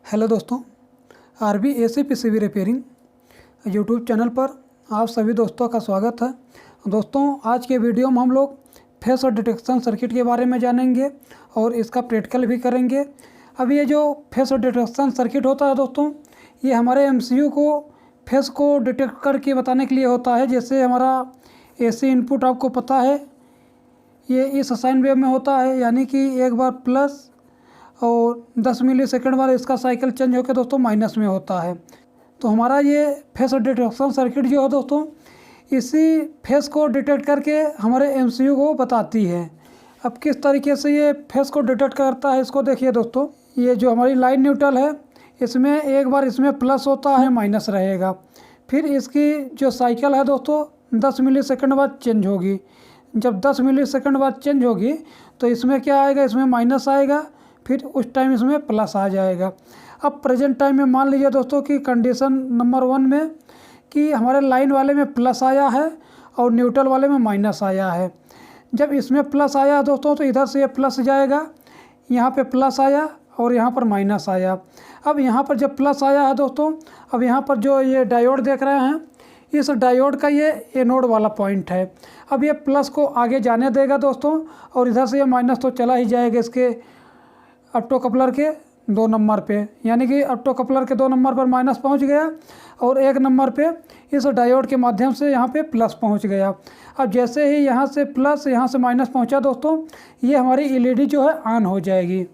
Hello दोस्तों, RB AC PCB repairing YouTube channel पर आप सभी दोस्तों का स्वागत है। दोस्तों, आज के वीडियो में हम लोग फेस और डिटेक्शन सर्किट के बारे में जानेंगे और इसका प्रैक्टिकल भी करेंगे। अब ये जो फेस और डिटेक्शन सर्किट होता है दोस्तों, ये हमारे एमसीयू को फेस को डिटेक्ट करके बताने के लिए होता है। जैसे हमारा एसी इनपुट आपको पता है, ये इस साइन वेव में होता है, यानी कि एक बार प्लस और 10 मिली सेकेंड बाद इसका साइकिल चेंज होकर दोस्तों माइनस में होता है। तो हमारा ये फेस डिटेक्शन सर्किट जो है दोस्तों, इसी फेस को डिटेक्ट करके हमारे एमसीयू को बताती है। अब किस तरीके से ये फेस को डिटेक्ट करता है, इसको देखिए दोस्तों। ये जो हमारी लाइन न्यूट्रल है, इसमें एक बार इसमें प्लस होता है, माइनस रहेगा। फिर इसकी जो साइकिल है दोस्तों 10 मिली सेकेंड बाद चेंज होगी। जब 10 मिली सेकेंड बाद चेंज होगी तो इसमें क्या आएगा, इसमें माइनस आएगा, फिर उस टाइम इसमें प्लस आ जाएगा। अब प्रेजेंट टाइम में मान लीजिए दोस्तों कि कंडीशन नंबर 1 में कि हमारे लाइन वाले में प्लस आया है और न्यूट्रल वाले में माइनस आया है। जब इसमें प्लस आया दोस्तों तो इधर से ये प्लस जाएगा, यहाँ पे प्लस आया और यहाँ पर माइनस आया। अब यहाँ पर जब प्लस आया है दोस्तों, अब यहाँ पर जो ये डायोड देख रहे हैं, इस डायोड का ये एनोड वाला पॉइंट है। अब ये प्लस को आगे जाने देगा दोस्तों, और इधर से ये माइनस तो चला ही जाएगा इसके ऑप्टो कपलर के 2 नंबर पे, यानी कि ऑप्टो कपलर के 2 नंबर पर माइनस पहुंच गया और 1 नंबर पे इस डायोड के माध्यम से यहाँ पे प्लस पहुंच गया। अब जैसे ही यहाँ से प्लस यहाँ से माइनस पहुंचा दोस्तों, ये हमारी एलईडी जो है ऑन हो जाएगी।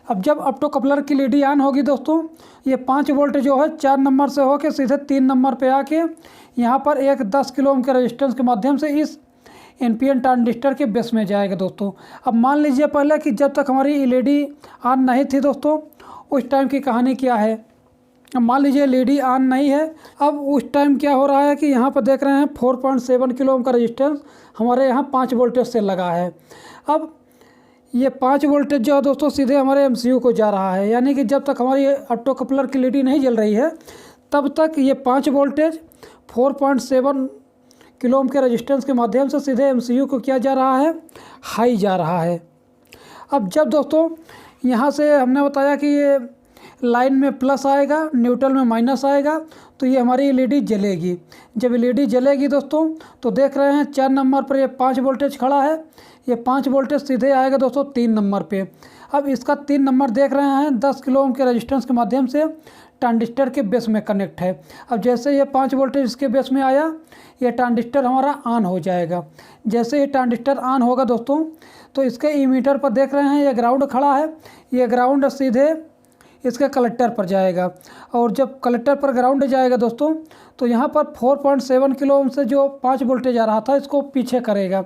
अब जब ऑप्टो कपलर की एलईडी ऑन होगी दोस्तों, ये 5 वोल्ट जो है 4 नंबर से होकर सीधे 3 नंबर पे आके यहाँ पर एक 10 किलो ओम के रेजिस्टेंस के माध्यम से इस एनपीएन ट्रांजिस्टर के बेस में जाएगा दोस्तों। अब मान लीजिए पहले कि जब तक हमारी एलईडी ऑन नहीं थी दोस्तों, उस टाइम की कहानी क्या है। अब मान लीजिए एलईडी ऑन नहीं है। अब उस टाइम क्या हो रहा है कि यहाँ पर देख रहे हैं 4.7 किलो ओम का रेजिस्टेंस हमारे यहाँ 5 वोल्टेज से लगा है। अब ये 5 वोल्टेज जो है दोस्तों सीधे हमारे एमसीयू को जा रहा है, यानी कि जब तक हमारी ऑप्टो कपलर की एलईडी नहीं जल रही है तब तक ये 5 वोल्टेज 4.7 किलो ओम के रेजिस्टेंस के माध्यम से सीधे एमसीयू को क्या जा रहा है, हाई जा रहा है। अब जब दोस्तों यहाँ से हमने बताया कि ये लाइन में प्लस आएगा, न्यूट्रल में माइनस आएगा, तो ये हमारी एलईडी जलेगी। जब एलईडी जलेगी दोस्तों तो देख रहे हैं 4 नंबर पर ये 5 वोल्टेज खड़ा है, ये 5 वोल्टेज सीधे आएगा दोस्तों 3 नंबर पे। अब इसका 3 नंबर देख रहे हैं 10 किलो ओम के रेजिस्टेंस के माध्यम से ट्रांजिस्टर के बेस में कनेक्ट है। अब जैसे ये 5 वोल्टेज इसके बेस में आया, ये ट्रांजिस्टर हमारा ऑन हो जाएगा। जैसे ही ट्रांजिस्टर ऑन होगा दोस्तों, तो इसके इमीटर पर देख रहे हैं ये ग्राउंड खड़ा है, ये ग्राउंड सीधे इसके कलेक्टर पर जाएगा। और जब कलेक्टर पर ग्राउंड जाएगा दोस्तों, तो यहाँ पर 4.7 किलो ओम से जो 5 वोल्टेज आ रहा था इसको पीछे करेगा,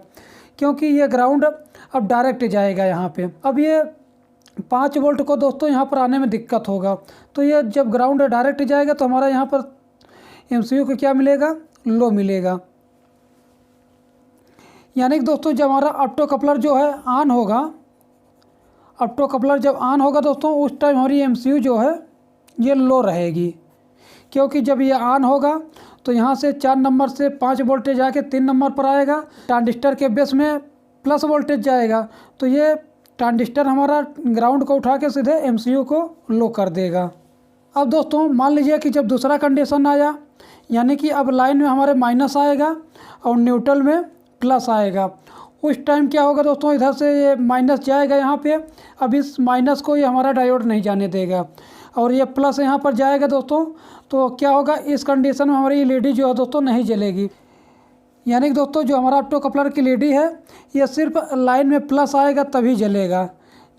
क्योंकि ये ग्राउंड अब डायरेक्ट जाएगा यहाँ पे। अब ये 5 वोल्ट को दोस्तों यहाँ पर आने में दिक्कत होगा, तो ये जब ग्राउंड डायरेक्ट जाएगा तो हमारा यहाँ पर एमसीयू को क्या मिलेगा, लो मिलेगा। यानी कि दोस्तों जब हमारा ऑप्टो कपलर जो है ऑन होगा, ऑप्टो कपलर जब ऑन होगा दोस्तों, उस टाइम हमारी एमसीयू जो है ये लो रहेगी, क्योंकि जब ये ऑन होगा तो यहाँ से 4 नंबर से 5 वोल्टेज आके 3 नंबर पर आएगा, ट्रांजिस्टर के बेस में प्लस वोल्टेज जाएगा, तो ये ट्रांजिस्टर हमारा ग्राउंड को उठा के सीधे एमसीयू को लो कर देगा। अब दोस्तों मान लीजिए कि जब दूसरा कंडीशन आया, यानी कि अब लाइन में हमारे माइनस आएगा और न्यूट्रल में प्लस आएगा, उस टाइम क्या होगा दोस्तों, इधर से ये माइनस जाएगा यहाँ पे। अब इस माइनस को ये हमारा डायोड नहीं जाने देगा और ये प्लस यहाँ पर जाएगा दोस्तों, तो क्या होगा, इस कंडीशन में हमारी एलईडी जो है दोस्तों नहीं जलेगी। यानी कि दोस्तों जो हमारा ऑप्टो कपलर की एलईडी है, ये सिर्फ लाइन में प्लस आएगा तभी जलेगा।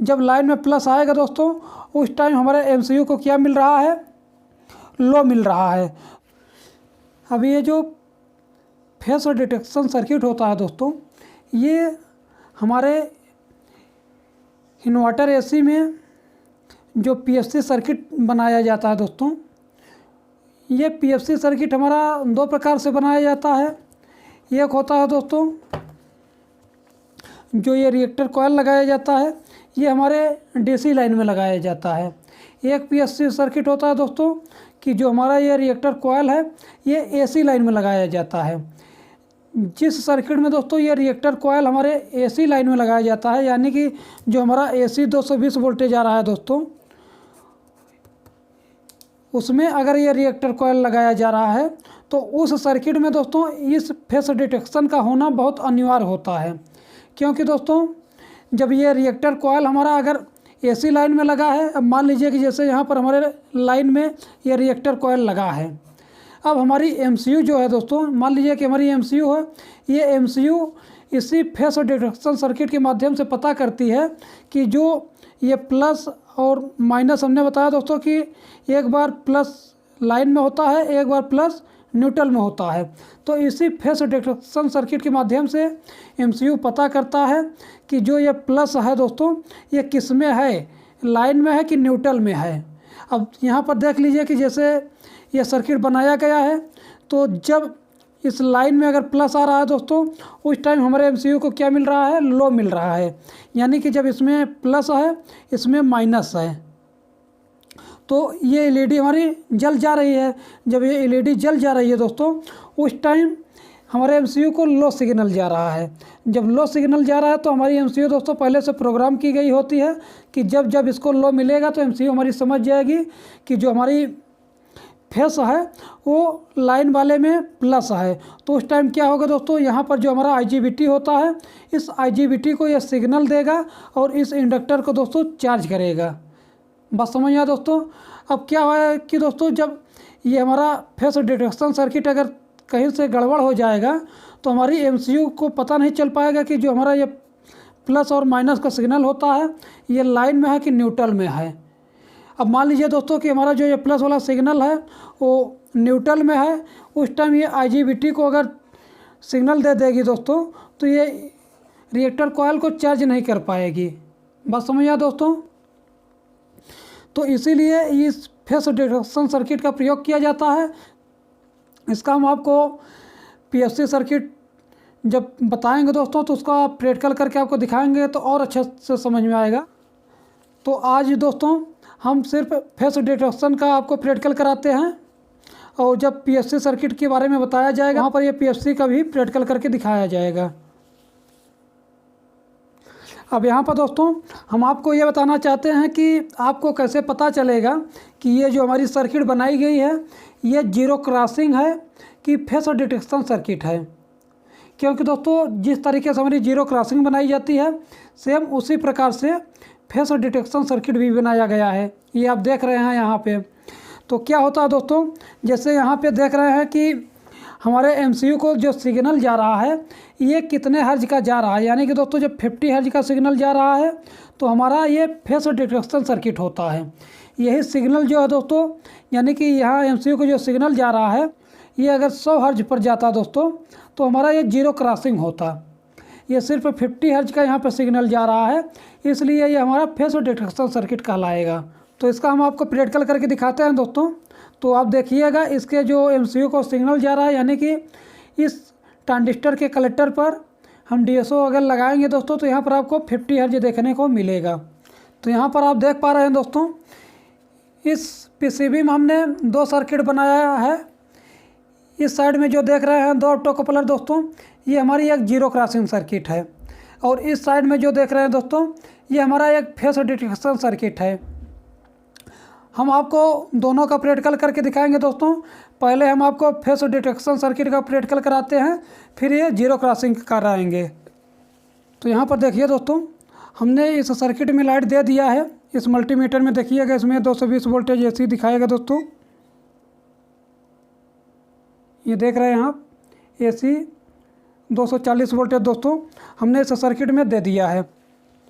जब लाइन में प्लस आएगा दोस्तों, उस टाइम हमारे एमसीयू को क्या मिल रहा है, लो मिल रहा है। अब ये जो फेस और डिटेक्शन सर्किट होता है दोस्तों, ये हमारे इन्वर्टर एसी में जो पीएफसी सर्किट बनाया जाता है दोस्तों, ये पीएफसी सर्किट हमारा 2 प्रकार से बनाया जाता है। एक होता है दोस्तों जो ये रिएक्टर कॉइल लगाया जाता है, ये हमारे डीसी लाइन में लगाया जाता है। एक पीएफसी सर्किट होता है दोस्तों कि जो हमारा ये रिएक्टर कॉइल है, ये एसी लाइन में लगाया जाता है। जिस सर्किट में दोस्तों ये रिएक्टर कॉइल हमारे एसी लाइन में लगाया जाता है, यानी कि जो हमारा एसी 220 वोल्टेज आ रहा है दोस्तों, उसमें अगर ये रिएक्टर कॉइल लगाया जा रहा है तो उस सर्किट में दोस्तों इस फेस डिटेक्शन का होना बहुत अनिवार्य होता है। क्योंकि दोस्तों जब ये रिएक्टर कॉइल हमारा अगर एसी लाइन में लगा है, अब मान लीजिए कि जैसे यहाँ पर हमारे लाइन में ये रिएक्टर कॉइल लगा है, अब हमारी एमसीयू जो है दोस्तों, मान लीजिए कि हमारी एमसीयू है, ये एमसीयू इसी फेस डिटेक्शन सर्किट के माध्यम से पता करती है कि जो ये प्लस और माइनस हमने बताया दोस्तों कि एक बार प्लस लाइन में होता है, एक बार प्लस न्यूट्रल में होता है। तो इसी फेस डिटेक्शन सर्किट के माध्यम से एमसीयू पता करता है कि जो ये प्लस है दोस्तों ये किस में है, लाइन में है कि न्यूट्रल में है। अब यहाँ पर देख लीजिए कि जैसे ये सर्किट बनाया गया है, तो जब इस लाइन में अगर प्लस आ रहा है दोस्तों, उस टाइम हमारे एमसीयू को क्या मिल रहा है, लो मिल रहा है। यानी कि जब इसमें प्लस है इसमें माइनस है, तो ये एलईडी हमारी जल जा रही है। जब ये एलईडी जल जा रही है दोस्तों, उस टाइम हमारे एमसीयू को लो सिग्नल जा रहा है। जब लो सिग्नल जा रहा है तो हमारी एमसीयू दोस्तों पहले से प्रोग्राम की गई होती है कि जब जब इसको लो मिलेगा तो एमसीयू हमारी समझ जाएगी कि जो हमारी फेस है वो लाइन वाले में प्लस है। तो उस टाइम क्या होगा दोस्तों, यहाँ पर जो हमारा आईजीबीटी होता है, इस आईजीबीटी को ये सिग्नल देगा और इस इंडक्टर को दोस्तों चार्ज करेगा। बस समझ आया दोस्तों। अब क्या है कि दोस्तों जब ये हमारा फेस डिटेक्शन सर्किट अगर कहीं से गड़बड़ हो जाएगा तो हमारी एमसीयू को पता नहीं चल पाएगा कि जो हमारा ये प्लस और माइनस का सिग्नल होता है ये लाइन में है कि न्यूट्रल में है। अब मान लीजिए दोस्तों कि हमारा जो ये प्लस वाला सिग्नल है वो न्यूट्रल में है, उस टाइम ये आईजीबीटी को अगर सिग्नल दे देगी दोस्तों तो ये रिएक्टर कॉइल को चार्ज नहीं कर पाएगी। बात समझ आया दोस्तों। तो इसीलिए इस फेस डिटेक्शन सर्किट का प्रयोग किया जाता है। इसका हम आपको पीएफसी सर्किट जब बताएंगे दोस्तों तो उसका प्रैक्टिकल करके आपको दिखाएंगे तो और अच्छे से समझ में आएगा। तो आज दोस्तों हम सिर्फ फेस डिटेक्शन का आपको प्रैक्टिकल कराते हैं, और जब पीएफसी सर्किट के बारे में बताया जाएगा वहाँ पर ये पीएफसी का भी प्रैक्टिकल करके दिखाया जाएगा। अब यहाँ पर दोस्तों हम आपको ये बताना चाहते हैं कि आपको कैसे पता चलेगा कि ये जो हमारी सर्किट बनाई गई है ये जीरो क्रॉसिंग है कि फेस डिटेक्शन सर्किट है। क्योंकि दोस्तों जिस तरीके से हमारी जीरो क्रॉसिंग बनाई जाती है सेम उसी प्रकार से फेस डिटेक्शन सर्किट भी बनाया गया है। ये आप देख रहे हैं यहाँ पे। तो क्या होता है दोस्तों, जैसे यहाँ पे देख रहे हैं कि हमारे एमसीयू को जो सिग्नल जा रहा है ये कितने हर्ज का जा रहा है। यानी कि दोस्तों जब 50 हर्ज का सिग्नल जा रहा है तो हमारा ये फेस डिटेक्शन सर्किट होता है। यही सिग्नल जो है दोस्तों, यानी कि यहाँ एमसीयू को जो सिग्नल जा रहा है ये अगर 100 हर्ज पर जाता दोस्तों तो हमारा ये जीरो क्रॉसिंग होता। ये सिर्फ 50 हर्ज का यहाँ पर सिग्नल जा रहा है, इसलिए ये हमारा फेस डिटेक्शन सर्किट कहलाएगा। तो इसका हम आपको प्रैक्टिकल करके दिखाते हैं दोस्तों। तो आप देखिएगा इसके जो एमसीयू को सिग्नल जा रहा है, यानी कि इस ट्रांजिस्टर के कलेक्टर पर हम डीएसओ अगर लगाएंगे दोस्तों तो यहाँ पर आपको 50 हर्ज देखने को मिलेगा। तो यहाँ पर आप देख पा रहे हैं दोस्तों, इस पीसीबी में हमने 2 सर्किट बनाया है। इस साइड में जो देख रहे हैं 2 ऑप्टोकपलर दोस्तों, ये हमारी एक जीरो क्रॉसिंग सर्किट है, और इस साइड में जो देख रहे हैं दोस्तों ये हमारा एक फेस डिटेक्शन सर्किट है। हम आपको दोनों का प्रैक्टिकल करके दिखाएंगे दोस्तों। पहले हम आपको फेस डिटेक्शन सर्किट का प्रैक्टिकल कराते हैं, फिर ये जीरो क्रॉसिंग कराएंगे। तो यहाँ पर देखिए दोस्तों, हमने इस सर्किट में लाइट दे दिया है। इस मल्टीमीटर में देखिएगा, इसमें 220 वोल्टेज एसी दिखाएगा दोस्तों। ये देख रहे हैं आप, एसी 240 वोल्टेज दोस्तों हमने इस सर्किट में दे दिया है।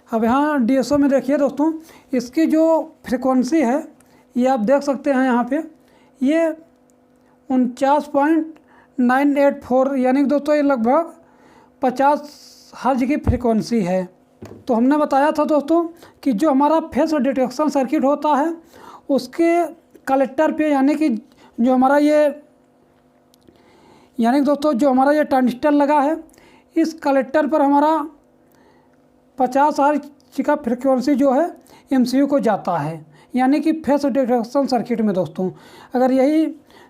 अब यहाँ डीएसओ में देखिए दोस्तों, इसकी जो फ्रिक्वेंसी है ये आप देख सकते हैं यहाँ पे, ये 49.984 यानी कि दोस्तों ये लगभग 50 हर्ज की फ्रिक्वेंसी है। तो हमने बताया था दोस्तों कि जो हमारा फेस डिटेक्शन सर्किट होता है उसके कलेक्टर पे, यानी कि जो हमारा ये दोस्तों जो हमारा ये ट्रांजिस्टर लगा है इस कलेक्टर पर हमारा 50 हर्ज का फ्रिक्वेंसी जो है एमसीयू को जाता है, यानी कि फेस डिटेक्शन सर्किट में दोस्तों। अगर यही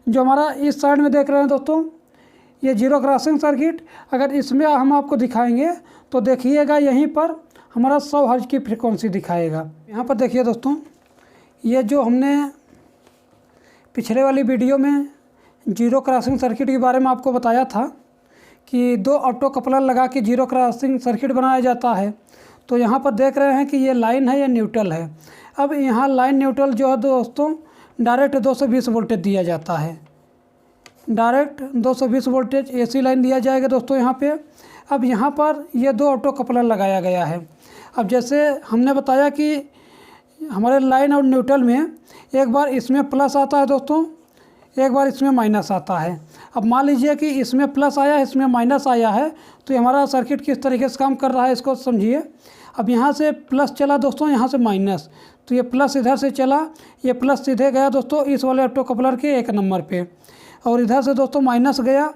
जो हमारा इस साइड में देख रहे हैं दोस्तों ये जीरो क्रॉसिंग सर्किट, अगर इसमें हम आपको दिखाएंगे तो देखिएगा यहीं पर हमारा 100 हर्ज की फ्रिक्वेंसी दिखाएगा। यहाँ पर देखिए दोस्तों, ये जो हमने पिछले वाली वीडियो में जीरो क्रॉसिंग सर्किट के बारे में आपको बताया था कि 2 ऑप्टो कपलर लगा के जीरो क्रॉसिंग सर्किट बनाया जाता है। तो यहाँ पर देख रहे हैं कि ये लाइन है, ये न्यूट्रल है। अब यहाँ लाइन न्यूट्रल जो है दोस्तों डायरेक्ट 220 वोल्टेज दिया जाता है, डायरेक्ट 220 वोल्टेज AC लाइन दिया जाएगा दोस्तों यहाँ पे। अब यहाँ पर ये 2 ऑप्टो कपलर लगाया गया है। अब जैसे हमने बताया कि हमारे लाइन और न्यूट्रल में एक बार इसमें प्लस आता है दोस्तों, एक बार इसमें माइनस आता है। अब मान लीजिए कि इसमें प्लस आया, इसमें माइनस आया है, तो हमारा सर्किट किस तरीके से काम कर रहा है इसको समझिए। अब यहाँ से प्लस चला दोस्तों, यहाँ से माइनस, तो ये प्लस इधर से चला, ये प्लस सीधे गया दोस्तों इस वाले ऑप्टो कपलर के 1 नंबर पे, और इधर से दोस्तों माइनस गया,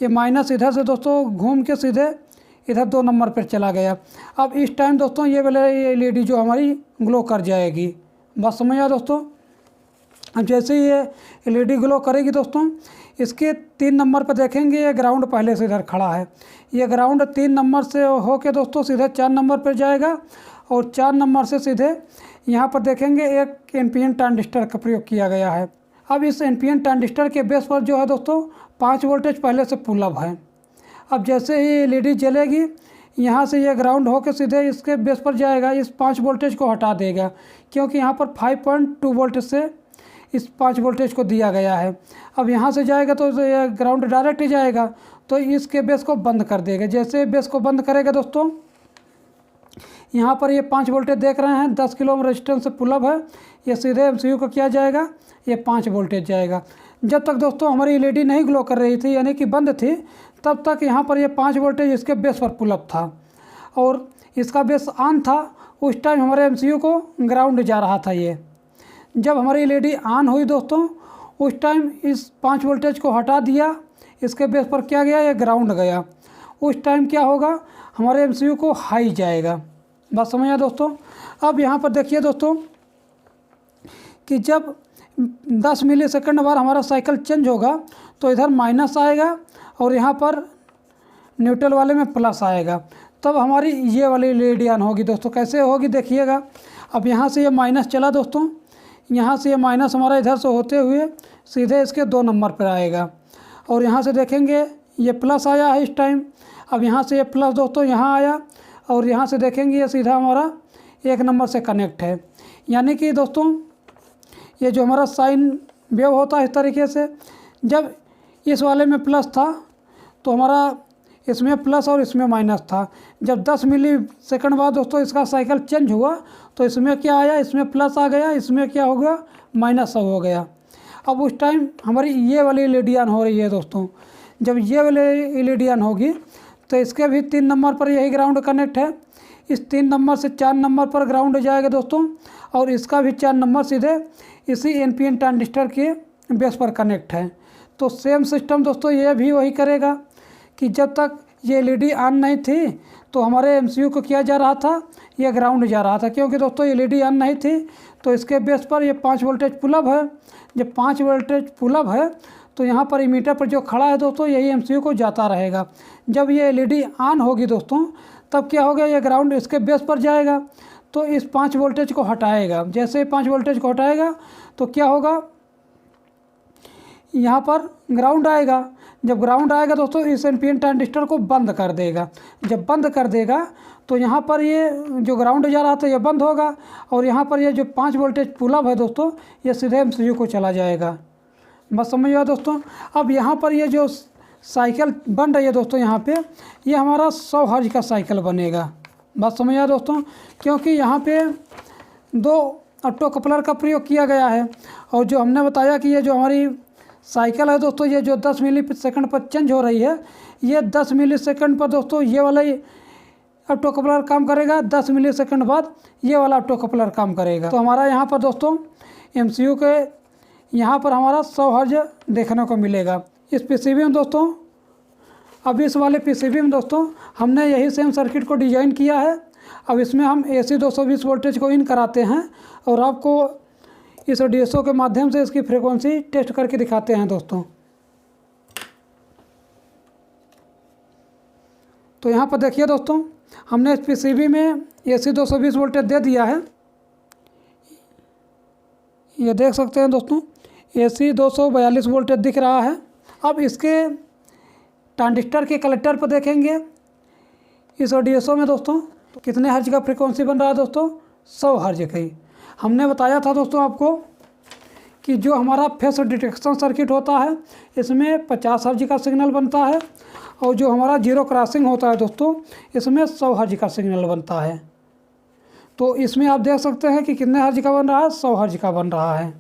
ये माइनस इधर से दोस्तों घूम के सीधे इधर 2 नंबर पर चला गया। अब इस टाइम दोस्तों ये वाले LED जो हमारी ग्लो कर जाएगी। बस समझ आया दोस्तों। अब जैसे ये LED ग्लो करेगी दोस्तों, इसके 3 नंबर पर देखेंगे ये ग्राउंड पहले से इधर खड़ा है। ये ग्राउंड 3 नंबर से होके दोस्तों सीधे 4 नंबर पर जाएगा, और 4 नंबर से सीधे यहाँ पर देखेंगे एक NPN ट्रांजिस्टर का प्रयोग किया गया है। अब इस NPN ट्रांजिस्टर के बेस पर जो है दोस्तों 5 वोल्टेज पहले से पुल अप है। अब जैसे ही LED जलेगी, यहाँ से ये ग्राउंड होकर सीधे इसके बेस पर जाएगा, इस 5 वोल्टेज को हटा देगा, क्योंकि यहाँ पर 5.2 वोल्ट से इस 5 वोल्टेज को दिया गया है। अब यहाँ से जाएगा तो ये ग्राउंड डायरेक्ट ही जाएगा, तो इसके बेस को बंद कर देगा। जैसे बेस को बंद करेगा दोस्तों, यहाँ पर ये 5 वोल्टेज देख रहे हैं, 10 किलो ओम रेजिस्टेंस से पुल अप है, ये सीधे MCU को क्या जाएगा, ये 5 वोल्टेज जाएगा। जब तक दोस्तों हमारी LED नहीं ग्लो कर रही थी, यानी कि बंद थी, तब तक यहाँ पर ये 5 वोल्टेज इसके बेस पर पुल अप था, और इसका बेस ऑन था। उस टाइम हमारे MCU को ग्राउंड जा रहा था। ये जब हमारी LED ऑन हुई दोस्तों, उस टाइम इस 5 वोल्टेज को हटा दिया, इसके बेस पर क्या गया, ये ग्राउंड गया। उस टाइम क्या होगा, हमारे MCU को हाई जाएगा। बात समझ आया दोस्तों। अब यहाँ पर देखिए दोस्तों कि जब 10 मिलीसेकंड बार हमारा साइकिल चेंज होगा, तो इधर माइनस आएगा और यहाँ पर न्यूट्रल वाले में प्लस आएगा, तब हमारी ये वाली LED ऑन होगी दोस्तों। कैसे होगी देखिएगा। अब यहाँ से ये माइनस चला दोस्तों, यहाँ से ये माइनस हमारा इधर से होते हुए सीधे इसके 2 नंबर पर आएगा, और यहाँ से देखेंगे ये प्लस आया है इस टाइम। अब यहाँ से ये प्लस दोस्तों यहाँ आया, और यहाँ से देखेंगे ये सीधा हमारा 1 नंबर से कनेक्ट है। यानी कि दोस्तों ये जो हमारा साइन वेव होता है इस तरीके से, जब इस वाले में प्लस था तो हमारा इसमें प्लस और इसमें माइनस था। जब 10 मिलीसेकंड बाद दोस्तों इसका साइकिल चेंज हुआ, तो इसमें क्या आया, इसमें प्लस आ गया, इसमें क्या हो गया, माइनस हो गया। अब उस टाइम हमारी ये वाली LED ऑन हो रही है दोस्तों। जब ये वाली LED ऑन होगी, तो इसके भी 3 नंबर पर यही ग्राउंड कनेक्ट है। इस 3 नंबर से 4 नंबर पर ग्राउंड जाएगा दोस्तों, और इसका भी 4 नंबर सीधे इसी NPN ट्रांजिस्टर के बेस पर कनेक्ट है। तो सेम सिस्टम दोस्तों ये भी वही करेगा कि जब तक ये LED ऑन नहीं थी, तो हमारे MCU को किया जा रहा था, ये ग्राउंड जा रहा था, क्योंकि दोस्तों ये LED ऑन नहीं थी। तो इसके बेस पर ये 5 वोल्टेज पुल अप है। जब 5 वोल्टेज पुल अप है, तो यहाँ पर इमीटर पर जो खड़ा है दोस्तों, यही MCU को जाता रहेगा। जब ये LED ऑन होगी दोस्तों, तब क्या होगा, ये ग्राउंड इसके बेस पर जाएगा, तो इस 5 वोल्टेज को हटाएगा। जैसे 5 वोल्टेज को हटाएगा, तो क्या होगा, यहाँ पर ग्राउंड आएगा। जब ग्राउंड आएगा दोस्तों, इस NPN ट्रांजिस्टर को बंद कर देगा। जब बंद कर देगा, तो यहाँ पर ये जो ग्राउंड जा रहा था ये बंद होगा, और यहाँ पर ये जो 5 वोल्टेज पुल अप है दोस्तों, ये सीधे MCU को चला जाएगा। बस समझ आया दोस्तों। अब यहाँ पर ये जो साइकिल बन रही है दोस्तों, यहाँ पे ये हमारा 100 हर्ट्ज का साइकिल बनेगा। बात समझ आया दोस्तों, क्योंकि यहाँ पे 2 ऑप्टो कपलर का प्रयोग किया गया है। और जो हमने बताया कि ये जो हमारी साइकिल है दोस्तों, ये जो 10 मिलीसेकंड पर चेंज हो रही है, ये 10 मिलीसेकंड पर दोस्तों ये वाला ऑप्टो कपलर काम करेगा, 10 मिलीसेकंड बाद ये वाला ऑप्टो कपलर काम करेगा। तो हमारा यहाँ पर दोस्तों MCU के यहाँ पर हमारा 100 हर्ट्ज देखने को मिलेगा इस PCB में दोस्तों। अब इस वाले PCB में दोस्तों हमने यही सेम सर्किट को डिज़ाइन किया है। अब इसमें हम AC 220 वोल्टेज को इन कराते हैं, और आपको इस DSO के माध्यम से इसकी फ्रीक्वेंसी टेस्ट करके दिखाते हैं दोस्तों। तो यहाँ पर देखिए दोस्तों, हमने इस PCB में AC 220 वोल्टेज दे दिया है। ये देख सकते हैं दोस्तों, AC 242 वोल्टेज दिख रहा है। अब इसके ट्रांजिस्टर के कलेक्टर पर देखेंगे इस DSO में दोस्तों कितने हर्ज का फ्रीक्वेंसी बन रहा है दोस्तों, 100 हर्ज का ही। हमने बताया था दोस्तों आपको कि जो हमारा फेस डिटेक्शन सर्किट होता है इसमें 50 हर्ज का सिग्नल बनता है और जो हमारा जीरो क्रॉसिंग होता है दोस्तों इसमें 100 हर्ज का सिग्नल बनता है। तो इसमें आप देख सकते हैं कि कितने हर्ज का बन रहा है, 100 हर्ज का बन रहा है।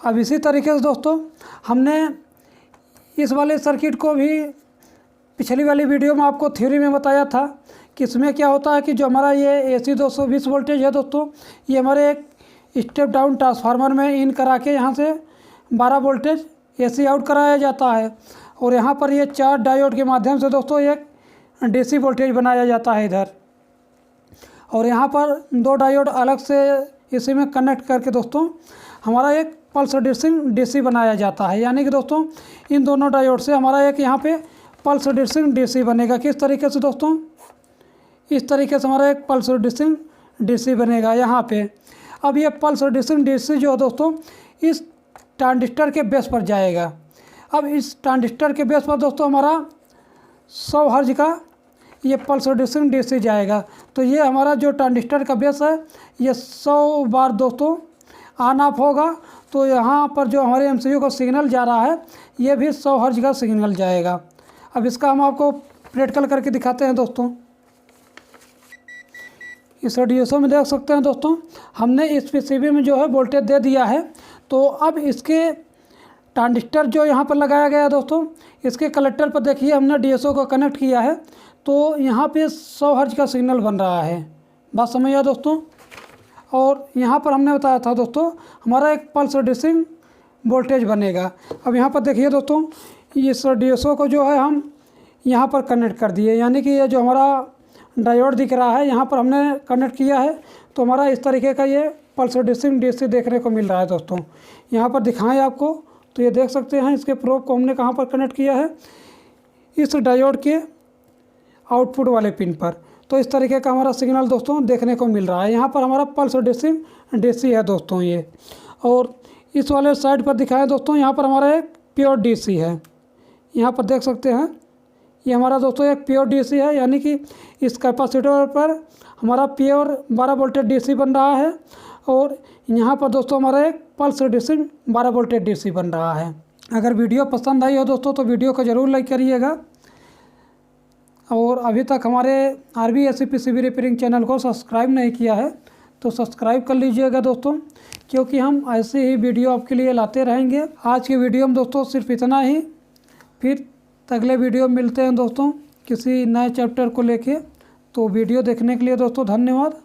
अब इसी तरीके से दोस्तों हमने इस वाले सर्किट को भी पिछली वाली वीडियो में आपको थ्योरी में बताया था कि इसमें क्या होता है कि जो हमारा ये AC 220 वोल्टेज है दोस्तों, ये हमारे एक स्टेप डाउन ट्रांसफार्मर में इन करा के यहाँ से 12 वोल्टेज AC आउट कराया जाता है और यहाँ पर ये 4 डायोड के माध्यम से दोस्तों एक DC वोल्टेज बनाया जाता है इधर, और यहाँ पर 2 डायोड अलग से इसी में कनेक्ट करके दोस्तों हमारा एक पल्स रेड्यूसिंग DC बनाया जाता है। यानी कि दोस्तों इन दोनों डायोड से हमारा एक यहाँ पे पल्स रेड्यूसिंग DC बनेगा। किस तरीके से दोस्तों, इस तरीके से हमारा एक पल्स रेड्यूसिंग DC बनेगा यहाँ पे। अब ये पल्स रेड्यूसिंग DC जो है दोस्तों इस ट्रांजिस्टर के बेस पर जाएगा। अब इस ट्रांजिस्टर के बेस पर दोस्तों हमारा 100 हर्ज का ये पल्स रेड्यूसिंग DC जाएगा। तो ये हमारा जो ट्रांजिस्टर का बेस है ये 100 बार दोस्तों ऑन ऑफ होगा। तो यहाँ पर जो हमारे MCU को सिग्नल जा रहा है ये भी 100 हर्ज का सिग्नल जाएगा। अब इसका हम आपको प्रैक्टिकल करके दिखाते हैं दोस्तों। इस DSO में देख सकते हैं दोस्तों हमने इस PCB में जो है वोल्टेज दे दिया है। तो अब इसके ट्रांजिस्टर जो यहाँ पर लगाया गया है दोस्तों, इसके कलेक्टर पर देखिए हमने DSO को कनेक्ट किया है तो यहाँ पे 100 हर्ज का सिग्नल बन रहा है। बात समझ आया दोस्तों। और यहाँ पर हमने बताया था दोस्तों हमारा एक पल्स रेड्यूसिंग वोल्टेज बनेगा। अब यहाँ पर देखिए दोस्तों इस DSO को जो है हम यहाँ पर कनेक्ट कर दिए, यानी कि ये जो हमारा डायोड दिख रहा है यहाँ पर हमने कनेक्ट किया है। तो हमारा इस तरीके का ये पल्स रेड्यूसिंग DC देखने को मिल रहा है दोस्तों। यहाँ पर दिखाएं आपको तो ये देख सकते हैं इसके प्रोब को हमने कहाँ पर कनेक्ट किया है, इस डायोड के आउटपुट वाले पिन पर। तो इस तरीके का हमारा सिग्नल दोस्तों देखने को मिल रहा है। यहाँ पर हमारा पल्स रेड्यूसिंग DC है दोस्तों ये। और इस वाले साइड पर दिखाएं दोस्तों यहाँ पर हमारा एक प्योर DC है। यहाँ पर देख सकते हैं ये हमारा दोस्तों एक प्योर DC है, यानी कि इस कैपेसिटर पर हमारा प्योर 12 वोल्टेज DC बन रहा है और यहाँ पर दोस्तों हमारा एक पल्स रेड्यूसिंग 12 वोल्टेज DC बन रहा है। अगर वीडियो पसंद आई हो दोस्तों तो वीडियो को ज़रूर लाइक करिएगा और अभी तक हमारे RBSC PCB रिपेयरिंग चैनल को सब्सक्राइब नहीं किया है तो सब्सक्राइब कर लीजिएगा दोस्तों, क्योंकि हम ऐसे ही वीडियो आपके लिए लाते रहेंगे। आज की वीडियो में दोस्तों सिर्फ इतना ही, फिर अगले वीडियो में मिलते हैं दोस्तों किसी नए चैप्टर को लेके। तो वीडियो देखने के लिए दोस्तों धन्यवाद।